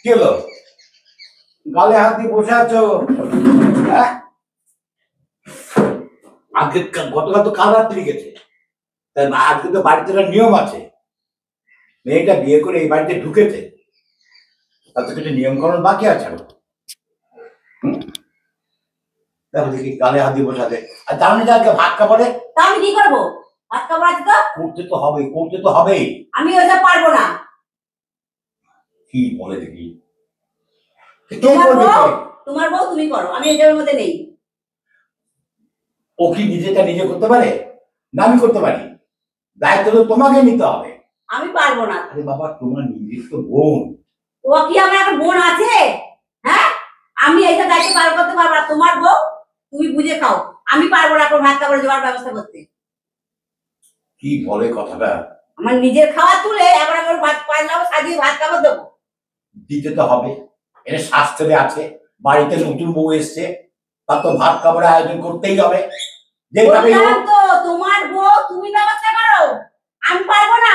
কি হলো? গালে হাত দিয়ে বসে আছো? হ্যাঁ, আজকে গতকাল তো কাল রাত্রি গেছে, তাই আজকে তো বাড়িতে একটা নিয়ম আছে। মেয়েটা বিয়ে করে এই বাড়িতে ঢুকেছে, তাতে কিছু নিয়ম কানুন বাকি আছে। দেখো দেখি গালে হাত দিয়ে বসাতে। আর তার মধ্যে আজকে ভাত খাবারে তা আমি কি করবো? ভাত খাবো আজকে তো করতে তো হবে, করতে তো হবেই। আমি ওইসব পারবো না। কি বলে দেখি, কে তোমার করবে বউ, কে? তোমার বউ তুমি করো, আমি এটার মধ্যে নেই। ও কি নিজেটা নিজে করতে পারে? না আমি করতে পারি? দায়িত্ব তো তোমাকে নিতে হবে। আমি পারবো না। আরে বাবা, তোমার নিজের তো বোন। ও কি আমার একটা বোন আছে? হ্যাঁ, আমি এইটা দায়িত্ব পালন করতে পারবো না। তোমার বউ, তুমি বুঝে খাও। আমি পারবো না এখন ভাত খাবার জোগাড় ব্যবস্থা করতে। কি বলে কথাটা? আমার নিজের খাওয়া তুলে এবার আমি ওর ভাত পারলাম সাজিয়ে ভাত খাবার দেবো। দিতে তো হবে, এটা শাস্ত্রে আছে। বাড়িতে নতুন বউ এসছে, তার তো ভাত খাবারের আয়োজন করতেই হবে। যেভাবে বললাম তো তোমার বউ তুমি ব্যবস্থা করো, আমি পারবো না।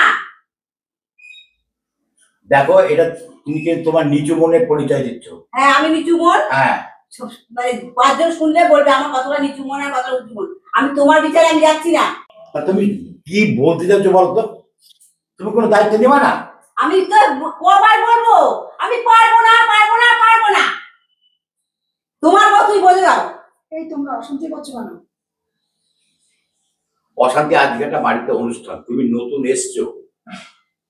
দেখো, এটা তুমি কিন্তু তোমার নিচু মনের পরিচয় দিচ্ছ। হ্যাঁ, আমি নিচু মন। হ্যাঁ, মানে পাঁচজন শুনলে বলবে আমার কতটা নিচু মন আর কতটা উঁচু মন। আমি তোমার বিচারে আমি যাচ্ছি না। তা তুমি কি বলতে চাচ্ছ বলো তো? তুমি কোনো দায়িত্ব নেবা না? আমি তো কবার বলবো আমি পারবো না, পারবো না, পারবো না। তোমার বউ তুমি বলে দাও। এই তোমরা অশান্তি করছো কেন? অশান্তি, আজকে একটা বাড়িতে অনুষ্ঠান, তুমি নতুন এসছো,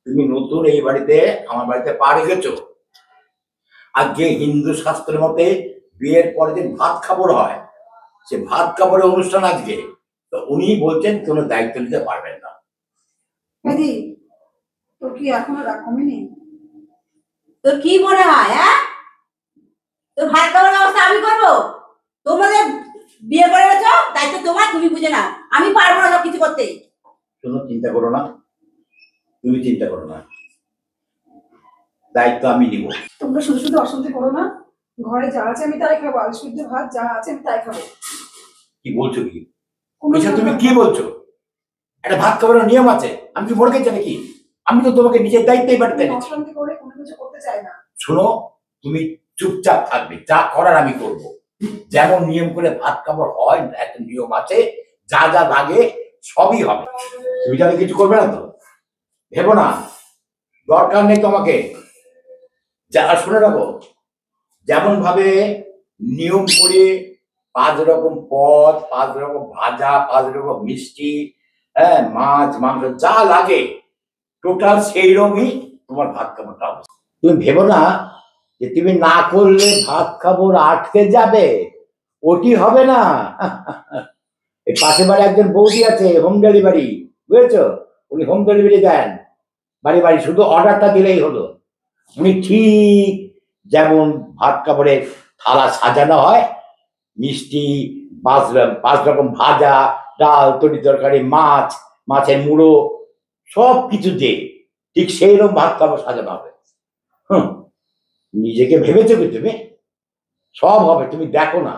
তুমি নতুন এই বাড়িতে, আমার বাড়িতে পা রেখেছো। আজকে হিন্দু শাস্ত্রের মতে বিয়ের পরে যে ভাত খাবার হয়, সে ভাত খাবারের অনুষ্ঠান আজকে। তো উনি বলছেন কোনো দায়িত্ব নিতে পারবেন না। দিদি, তোর কি এখনো রাগ কমেনি? তোর কি মনে হয়? হ্যাঁ, তোর ভাত খাওয়ার ব্যবস্থা আমি করবো? তোমাদের বিয়ে করে গেছো, দায়িত্ব তোমার, তুমি বুঝে নাও। আমি পারবো না সব কিছু করতে। কোনো চিন্তা করো না, তুমি চিন্তা করো না, দায়িত্ব আমি নিব। তোমরা শুধু শুধু অশান্তি করো না। ঘরে যা আছে আমি তাই খাবো, আর শুদ্ধ ভাত যা আছে আমি তাই খাবো। কি বলছো কি? কোনো এসব তুমি কি বলছো? একটা ভাত খাবারের নিয়ম আছে, আমি কি মরে গেছি নাকি? আমি তো তোমাকে নিজের দায়িত্বই পাঠাতে কোনো এনেছি। অশান্তি করে কোনো কিছু করতে চাই না। শোনো, তুমি চুপচাপ থাকবে, যা করার আমি করব। যেমন নিয়ম করে ভাত খাবার হয়, একটা নিয়ম আছে, যা যা লাগে সবই হবে। তুমি যাতে কিছু করবে না তো, ভেবো না, দরকার নেই তোমাকে। যা শুনে রাখো, যেমন ভাবে নিয়ম করে 5 রকম পদ, 5 রকম ভাজা, 5 রকম মিষ্টি, হ্যাঁ, মাছ মাংস যা লাগে টোটাল সেই রকমই তোমার ভাত খাবারটা হবে। তুমি ভেবো না যে তুমি না করলে ভাত খাবার আটকে যাবে, ওটি হবে না। এই পাশে বাড়ি একজন বৌদি আছে, হোম ডেলিভারি, বুঝেছো? উনি হোম ডেলিভারি দেন বাড়ি বাড়ি, শুধু অর্ডারটা দিলেই হলো। উনি ঠিক যেমন ভাত কাপড়ের থালা সাজানো হয়, মিষ্টি, 5 রকম ভাজা, ডাল, তরি তরকারি, মাছ, মাছের মুড়ো, সব কিছু দিয়ে ঠিক সেই রকম ভাত কাপড় সাজানো হবে। নিজেকে ভেবেছো কি তুমি? সব হবে, তুমি দেখো না।